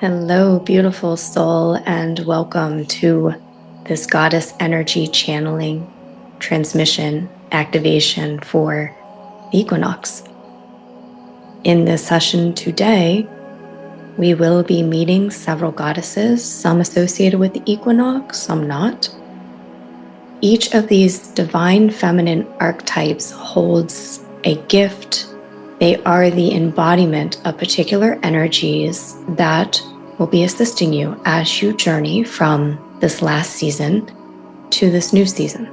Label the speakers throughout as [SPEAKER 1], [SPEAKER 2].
[SPEAKER 1] Hello, beautiful soul, and welcome to this goddess energy channeling, transmission, activation for the equinox. In this session today, we will be meeting several goddesses, some associated with the equinox, some not. Each of these divine feminine archetypes holds a gift. They are the embodiment of particular energies that will be assisting you as you journey from this last season to this new season.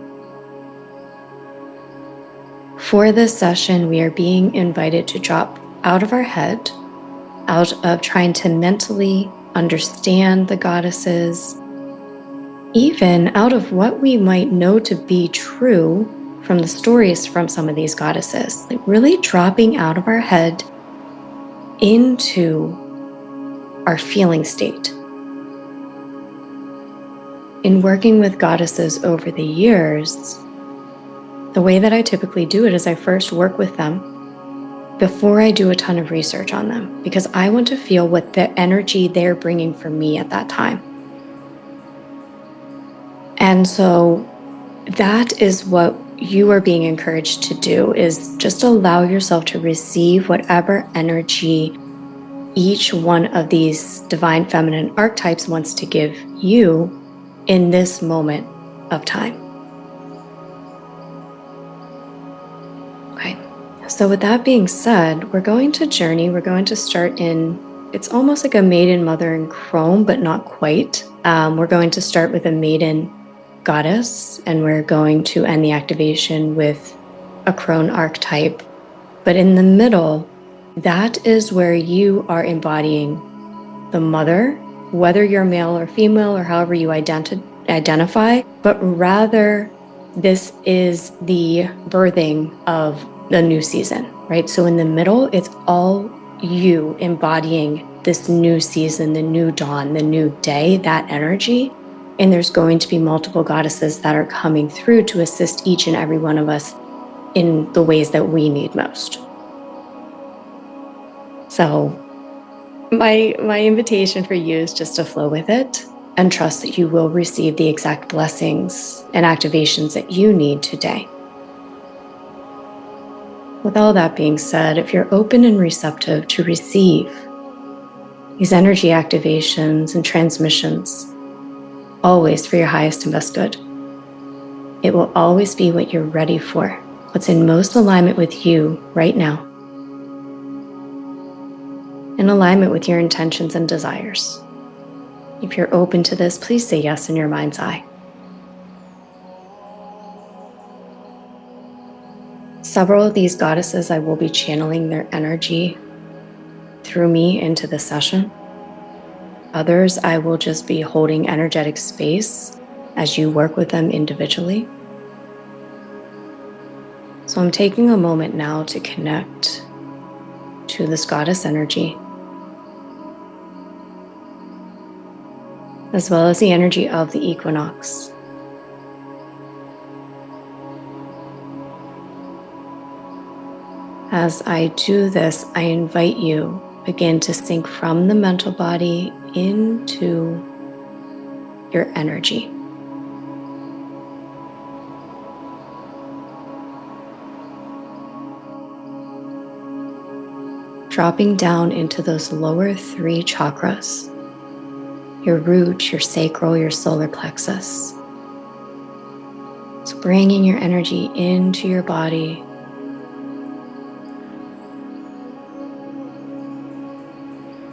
[SPEAKER 1] For this session, we are being invited to drop out of our head, out of trying to mentally understand the goddesses, even out of what we might know to be true from the stories from some of these goddesses, like really dropping out of our head into our feeling state. In working with goddesses over the years, the way that I typically do it is I first work with them before I do a ton of research on them, because I want to feel what the energy they're bringing for me at that time. And so that is what you are being encouraged to do, is just allow yourself to receive whatever energy each one of these divine feminine archetypes wants to give you in this moment of time. Okay, so with that being said, we're going to journey. We're going to start in, it's almost like a maiden, mother, and crone, but not quite. We're going to start with a maiden goddess, and we're going to end the activation with a crone archetype. But in the middle, that is where you are embodying the mother, whether you're male or female or however you identify, but rather this is the birthing of the new season, right? So in the middle, it's all you embodying this new season, the new dawn, the new day, that energy. And there's going to be multiple goddesses that are coming through to assist each and every one of us in the ways that we need most. So my invitation for you is just to flow with it and trust that you will receive the exact blessings and activations that you need today. With all that being said, if you're open and receptive to receive these energy activations and transmissions, always for your highest and best good, it will always be what you're ready for, what's in most alignment with you right now, in alignment with your intentions and desires. If you're open to this, please say yes in your mind's eye. Several of these goddesses, I will be channeling their energy through me into the session. Others, I will just be holding energetic space as you work with them individually. So I'm taking a moment now to connect to this goddess energy, as well as the energy of the equinox. As I do this, I invite you begin to sink from the mental body into your energy. Dropping down into those lower three chakras, your root, your sacral, your solar plexus. So bringing your energy into your body,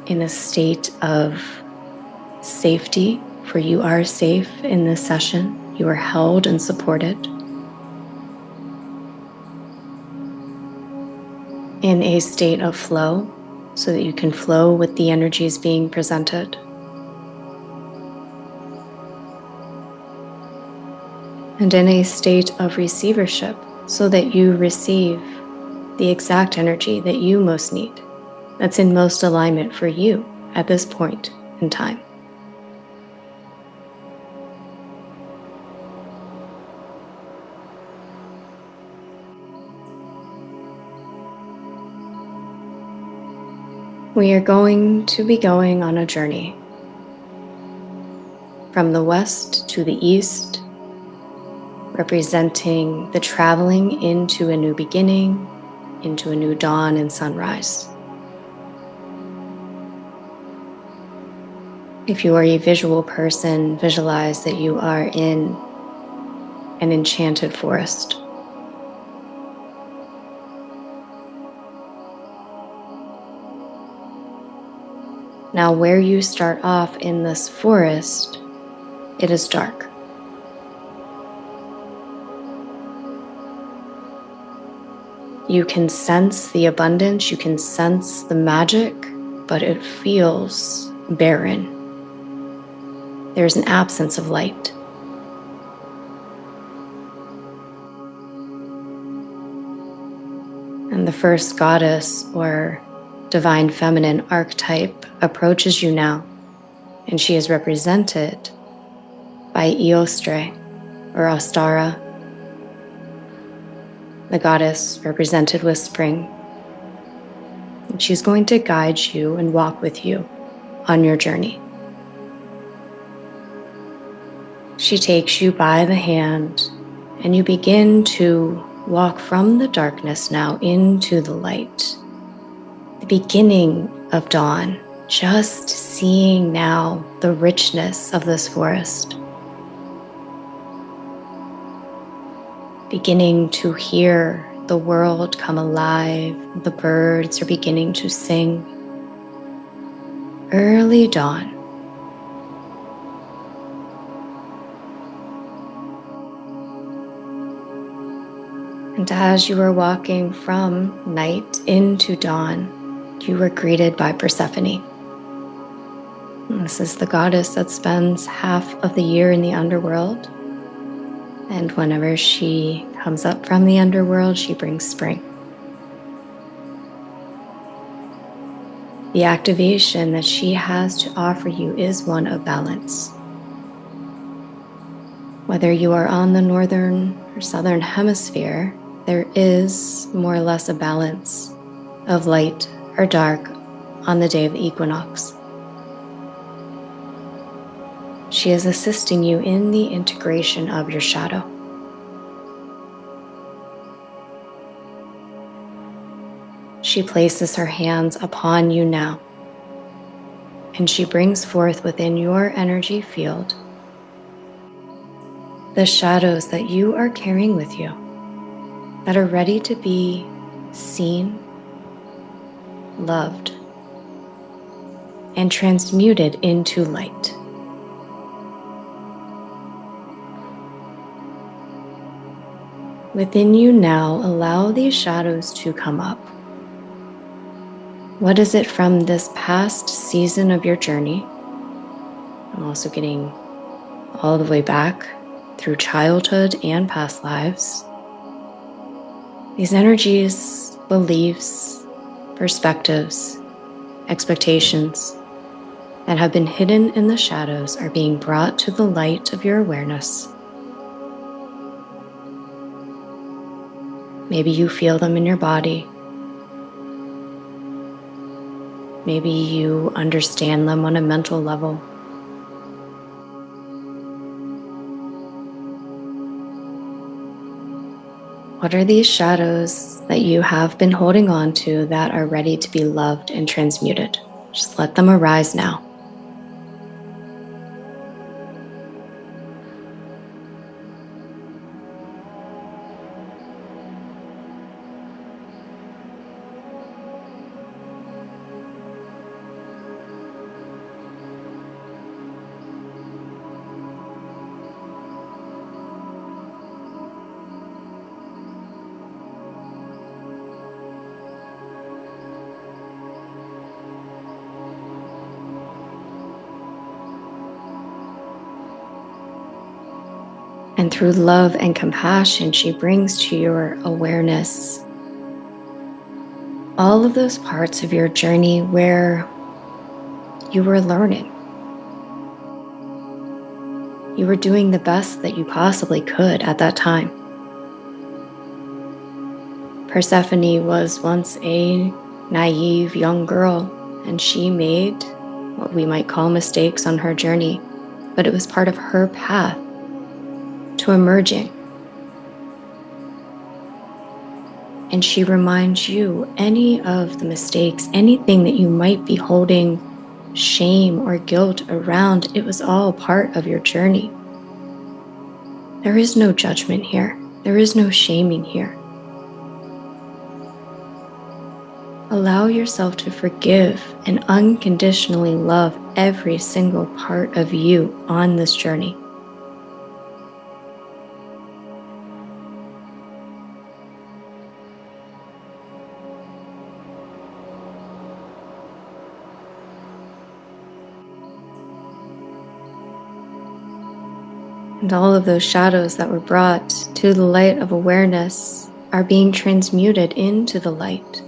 [SPEAKER 1] in a state of safety, for you are safe in this session. You are held and supported. In a state of flow, so that you can flow with the energies being presented. And in a state of receivership, so that you receive the exact energy that you most need, that's in most alignment for you at this point in time. We are going to be going on a journey from the west to the east, representing the traveling into a new beginning, into a new dawn and sunrise. If you are a visual person, visualize that you are in an enchanted forest. Now, where you start off in this forest, it is dark. You can sense the abundance, you can sense the magic, but it feels barren. There's an absence of light. And the first goddess or divine feminine archetype approaches you now, and she is represented by Eostre or Ostara, the goddess represented with spring. And she's going to guide you and walk with you on your journey. She takes you by the hand, and you begin to walk from the darkness now into the light. The beginning of dawn, just seeing now the richness of this forest. Beginning to hear the world come alive, the birds are beginning to sing. Early dawn. And as you are walking from night into dawn, you are greeted by Persephone. And this is the goddess that spends half of the year in the underworld. And whenever she comes up from the underworld, she brings spring. The activation that she has to offer you is one of balance. Whether you are on the northern or southern hemisphere, there is more or less a balance of light or dark on the day of the equinox. She is assisting you in the integration of your shadow. She places her hands upon you now, and she brings forth within your energy field the shadows that you are carrying with you that are ready to be seen, loved, and transmuted into light. Within you now, allow these shadows to come up. What is it from this past season of your journey? I'm also getting all the way back through childhood and past lives. These energies, beliefs, perspectives, expectations that have been hidden in the shadows are being brought to the light of your awareness. Maybe you feel them in your body. Maybe you understand them on a mental level. What are these shadows that you have been holding on to that are ready to be loved and transmuted? Just let them arise now. And through love and compassion, she brings to your awareness all of those parts of your journey where you were learning. You were doing the best that you possibly could at that time. Persephone was once a naive young girl and she made what we might call mistakes on her journey, but it was part of her path to emerging. And she reminds you any of the mistakes, anything that you might be holding shame or guilt around, it was all part of your journey. There is no judgment here. There is no shaming here. Allow yourself to forgive and unconditionally love every single part of you on this journey. And all of those shadows that were brought to the light of awareness are being transmuted into the light.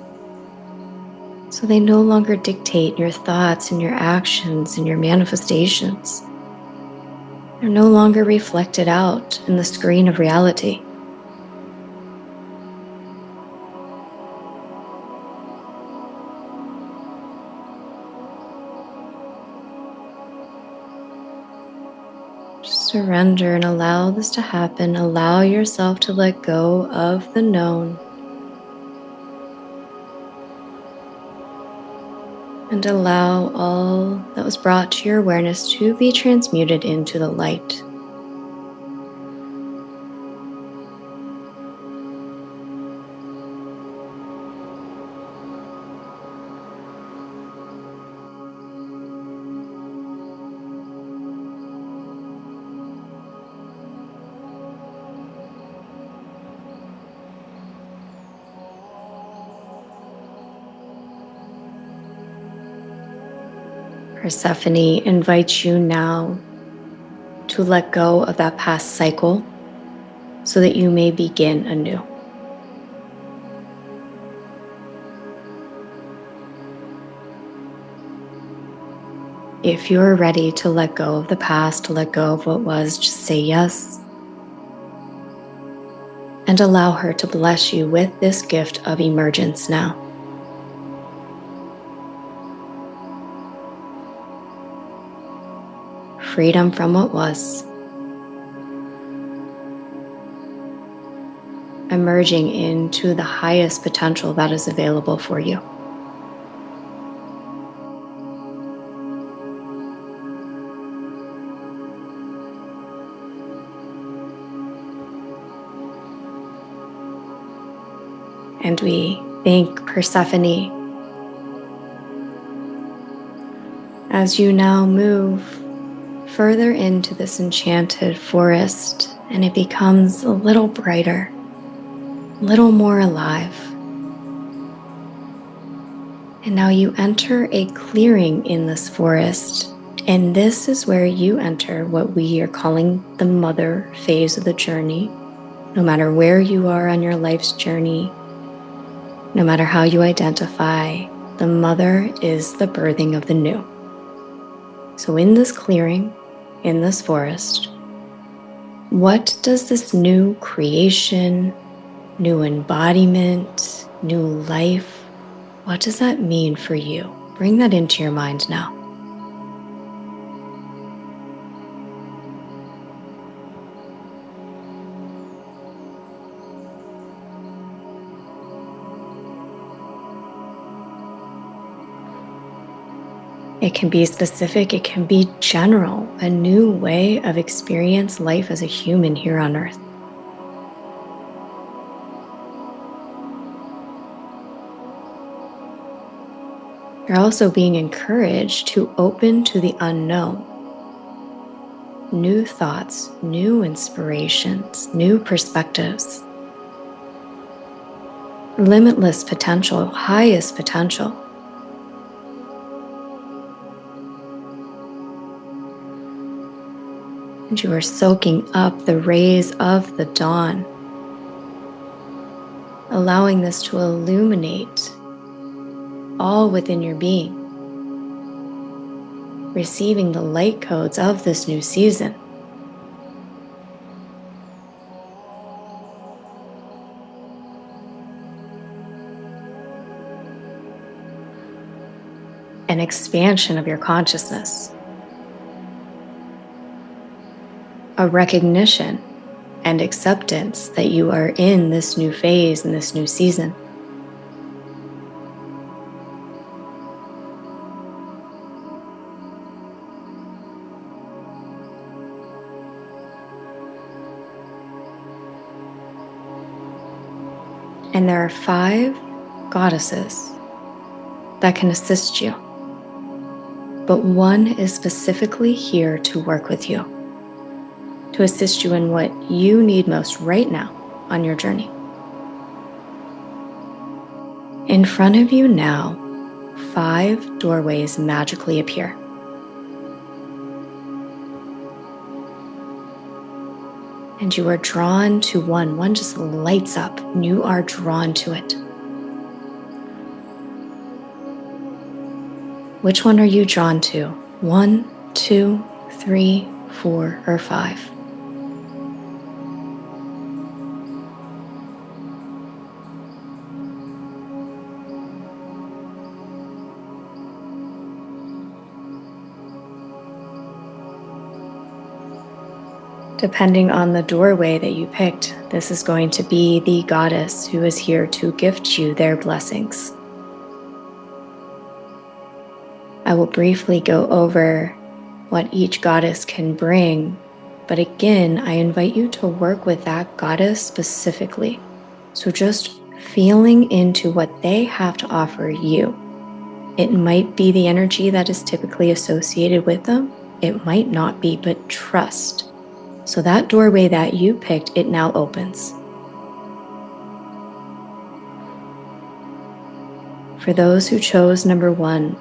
[SPEAKER 1] So they no longer dictate your thoughts and your actions and your manifestations. They're no longer reflected out in the screen of reality. Just surrender and allow this to happen. Allow yourself to let go of the known and allow all that was brought to your awareness to be transmuted into the light. Persephone invites you now to let go of that past cycle so that you may begin anew. If you're ready to let go of the past, to let go of what was, just say yes. And allow her to bless you with this gift of emergence now. Freedom from what was. Emerging into the highest potential that is available for you. And we thank Persephone as you now move further into this enchanted forest, and it becomes a little brighter, a little more alive. And now you enter a clearing in this forest, and this is where you enter what we are calling the mother phase of the journey. No matter where you are on your life's journey, no matter how you identify, the mother is the birthing of the new. So in this clearing, in this forest, what does this new creation, new embodiment, new life, what does that mean for you? Bring that into your mind now. It can be specific, it can be general, a new way of experience life as a human here on Earth. You're also being encouraged to open to the unknown. New thoughts, new inspirations, new perspectives. Limitless potential, highest potential. And you are soaking up the rays of the dawn, allowing this to illuminate all within your being, receiving the light codes of this new season. expansion of your consciousness, a recognition and acceptance that you are in this new phase, in this new season. And there are 5 goddesses that can assist you, but one is specifically here to work with you, to assist you in what you need most right now on your journey. In front of you now, 5 doorways magically appear. And you are drawn to one. One just lights up, and you are drawn to it. Which one are you drawn to? 1, 2, 3, 4, or 5? Depending on the doorway that you picked, this is going to be the goddess who is here to gift you their blessings. I will briefly go over what each goddess can bring, but again, I invite you to work with that goddess specifically. So just feeling into what they have to offer you. It might be the energy that is typically associated with them. It might not be, but trust. So that doorway that you picked, it now opens. For those who chose number 1,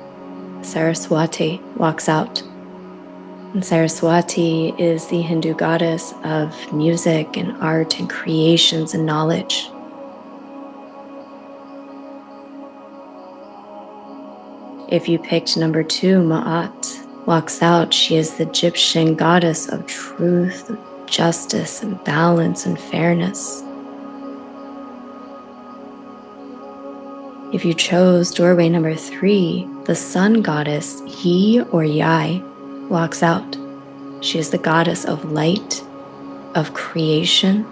[SPEAKER 1] Sarasvati walks out. And Sarasvati is the Hindu goddess of music and art and creations and knowledge. If you picked number 2, Ma'at walks out. She is the Egyptian goddess of truth, justice, and balance and fairness. If you chose doorway number 3, the sun goddess, Yi or Yai, walks out. She is the goddess of light, of creation.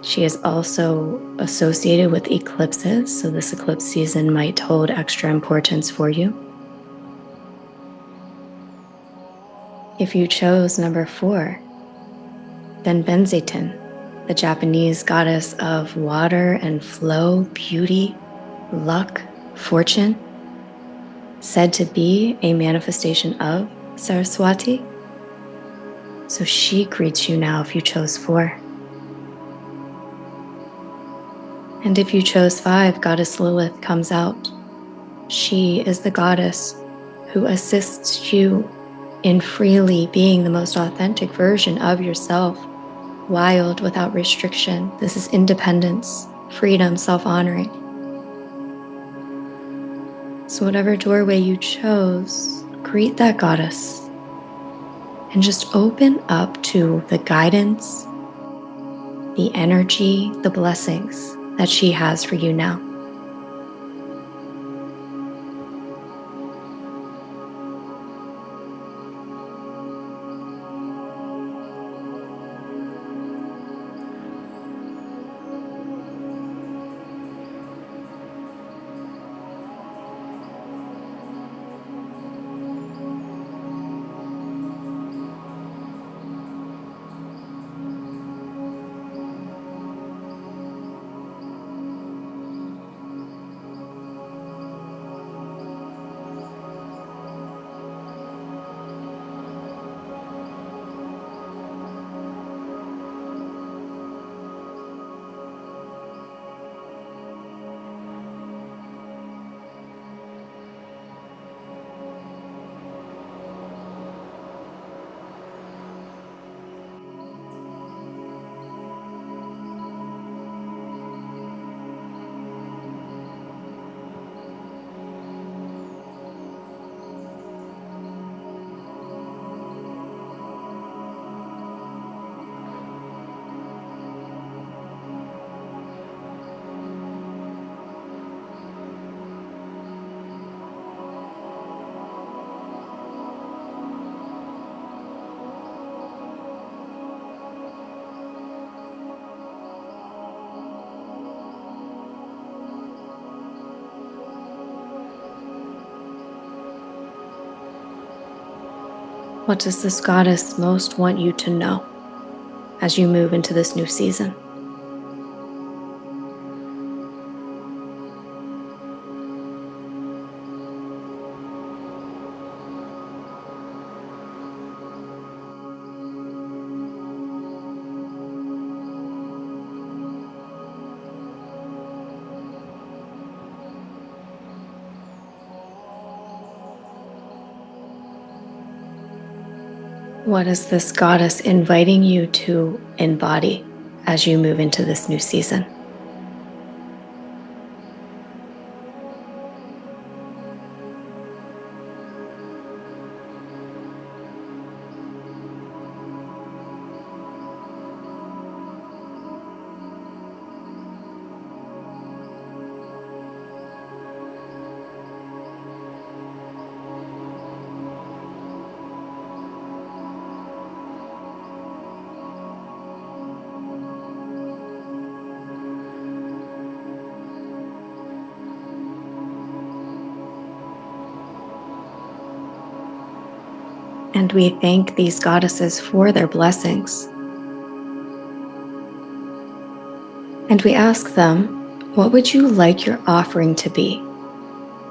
[SPEAKER 1] She is also associated with eclipses, so this eclipse season might hold extra importance for you. If you chose number 4, then Benzaiten, the Japanese goddess of water and flow, beauty, luck, fortune, said to be a manifestation of Saraswati. So she greets you now if you chose 4. And if you chose 5, Goddess Lilith comes out. She is the goddess who assists you in freely being the most authentic version of yourself, wild without restriction. This is independence, freedom, self-honoring. So whatever doorway you chose, greet that goddess and just open up to the guidance, the energy, the blessings that she has for you now. What does this goddess most want you to know as you move into this new season? What is this goddess inviting you to embody as you move into this new season? And we thank these goddesses for their blessings. And we ask them, what would you like your offering to be?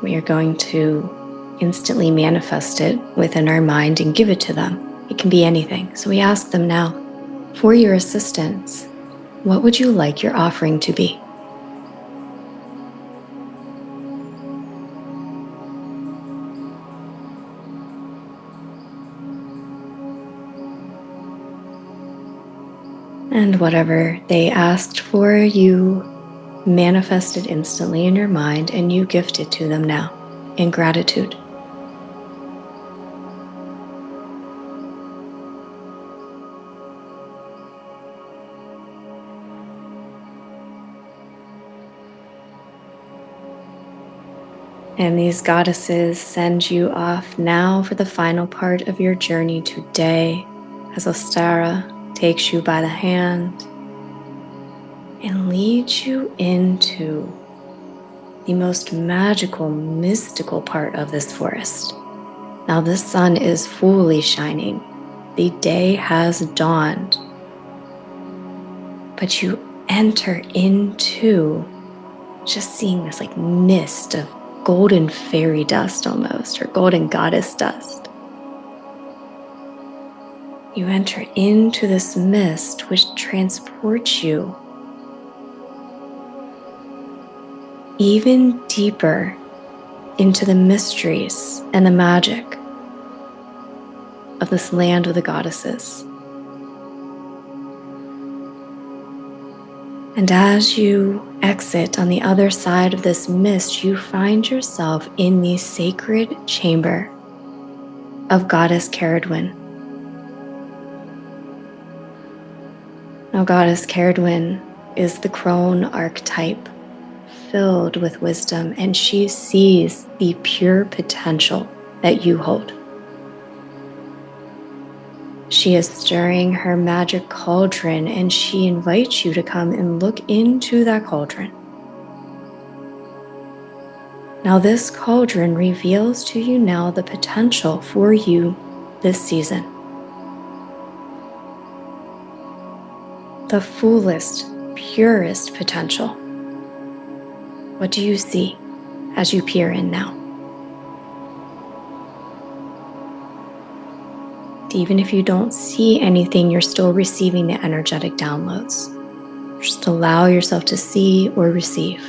[SPEAKER 1] We are going to instantly manifest it within our mind and give it to them. It can be anything. So we ask them now, for your assistance, what would you like your offering to be? And whatever they asked for, you manifest it instantly in your mind and you gift it to them now in gratitude. And these goddesses send you off now for the final part of your journey today as Ostara takes you by the hand and leads you into the most magical, mystical part of this forest. Now the sun is fully shining. The day has dawned. But you enter into just seeing this like mist of golden fairy dust almost, or golden goddess dust. You enter into this mist which transports you even deeper into the mysteries and the magic of this land of the goddesses. And as you exit on the other side of this mist, you find yourself in the sacred chamber of Goddess Cerridwen. Now, Goddess Cerridwen is the Crone archetype, filled with wisdom, and she sees the pure potential that you hold. She is stirring her magic cauldron, and she invites you to come and look into that cauldron. Now, this cauldron reveals to you now the potential for you this season. The fullest, purest potential. What do you see as you peer in now? Even if you don't see anything, you're still receiving the energetic downloads. Just allow yourself to see or receive.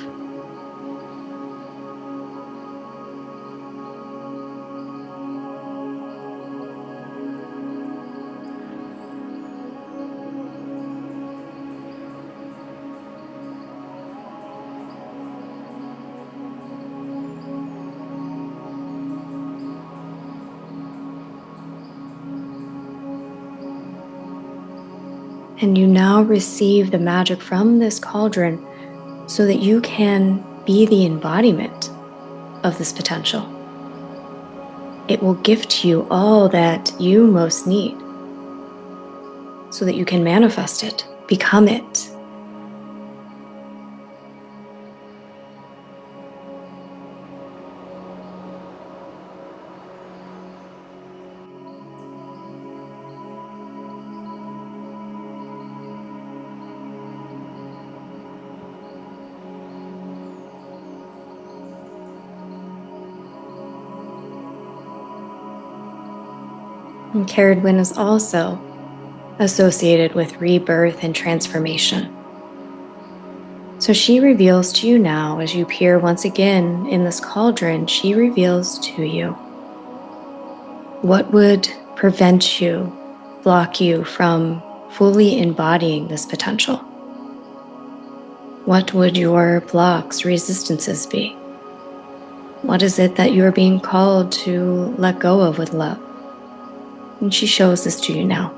[SPEAKER 1] And you now receive the magic from this cauldron so that you can be the embodiment of this potential. It will gift you all that you most need so that you can manifest it, become it. And Cerridwen is also associated with rebirth and transformation. So she reveals to you now, as you peer once again in this cauldron, she reveals to you what would prevent you, block you from fully embodying this potential. What would your blocks, resistances be? What is it that you're being called to let go of with love? And she shows this to you now.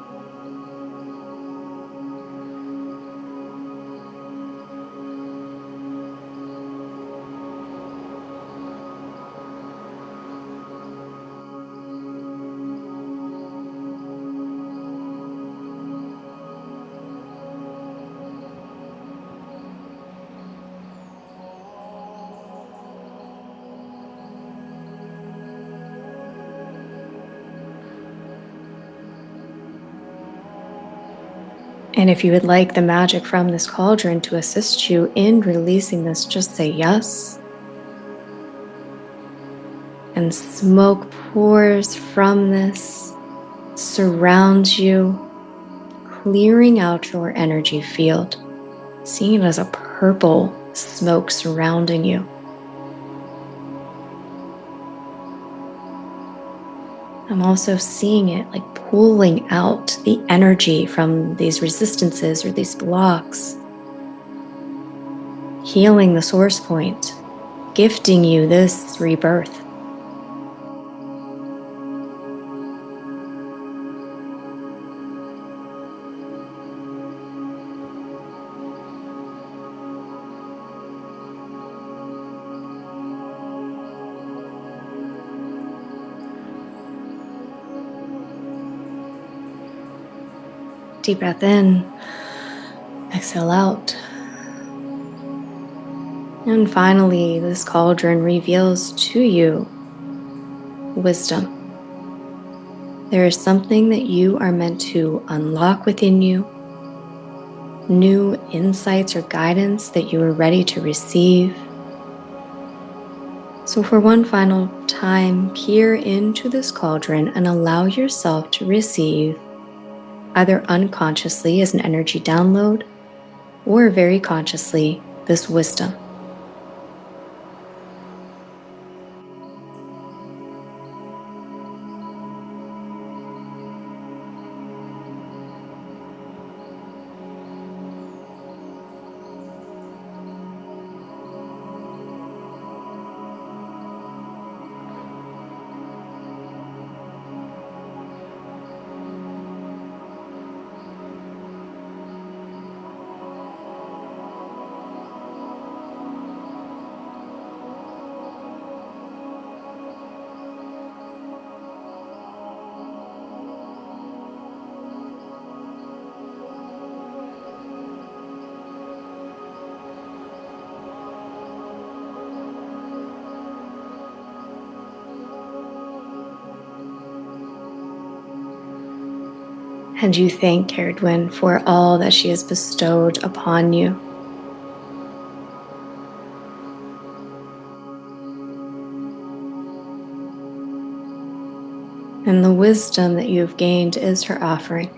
[SPEAKER 1] And if you would like the magic from this cauldron to assist you in releasing this, just say yes. And smoke pours from this, surrounds you, clearing out your energy field, seeing it as a purple smoke surrounding you. I'm also seeing it like pulling out the energy from these resistances or these blocks, healing the source point, gifting you this rebirth. Deep breath in, exhale out. And finally, this cauldron reveals to you wisdom. There is something that you are meant to unlock within you, new insights or guidance that you are ready to receive. So for one final time, peer into this cauldron and allow yourself to receive, either unconsciously as an energy download or very consciously, this wisdom. And you thank Cerridwen for all that she has bestowed upon you. And the wisdom that you have gained is her offering.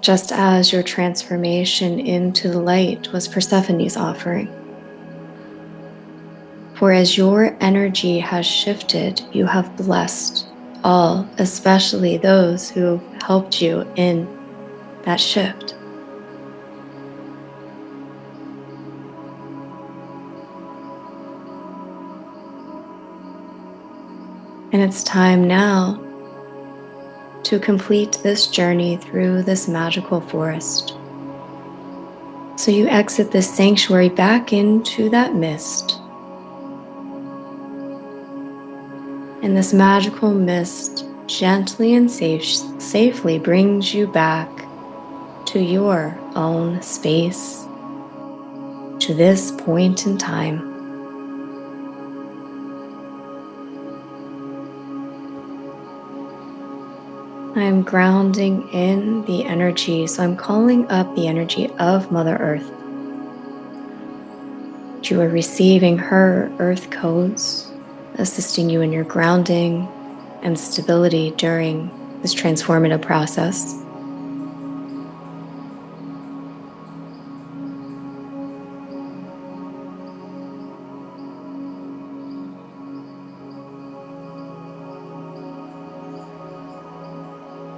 [SPEAKER 1] Just as your transformation into the light was Persephone's offering. For as your energy has shifted, you have blessed all, especially those who helped you in that shift. And it's time now to complete this journey through this magical forest. So you exit this sanctuary back into that mist. And this magical mist gently and safely brings you back to your own space, to this point in time. I'm grounding in the energy, so I'm calling up the energy of Mother Earth. You are receiving her earth codes, assisting you in your grounding, and stability during this transformative process.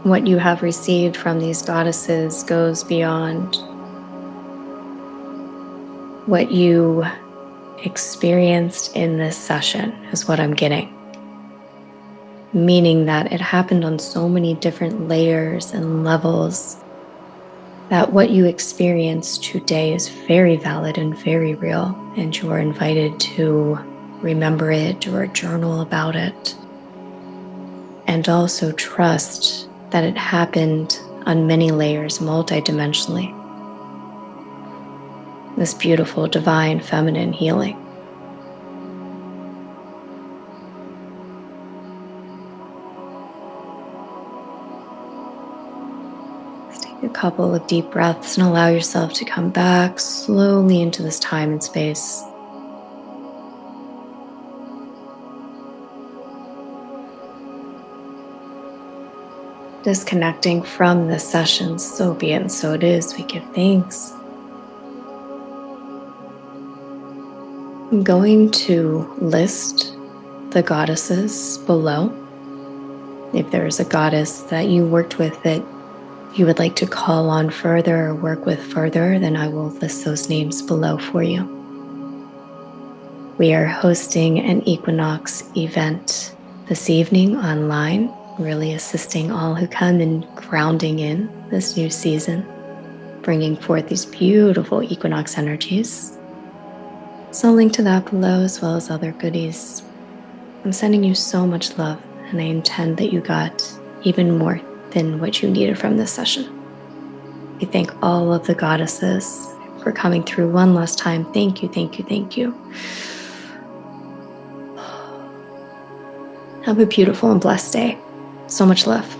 [SPEAKER 1] What you have received from these goddesses goes beyond what you experienced in this session, is what I'm getting. Meaning that it happened on so many different layers and levels that what you experienced today is very valid and very real, and you are invited to remember it or journal about it. And also trust that it happened on many layers, multidimensionally. This beautiful, divine, feminine healing. Let's take a couple of deep breaths and allow yourself to come back slowly into this time and space. Disconnecting from this session, so be it and so it is. We give thanks. I'm going to list the goddesses below. If there is a goddess that you worked with that you would like to call on further or work with further, then I will list those names below for you. We are hosting an Equinox event this evening online, really assisting all who come in grounding in this new season, bringing forth these beautiful equinox energies. So I'll link to that below as well as other goodies. I'm sending you so much love, and I intend that you got even more than what you needed from this session. We thank all of the goddesses for coming through one last time. Thank you, thank you, thank you. Have a beautiful and blessed day. So much love.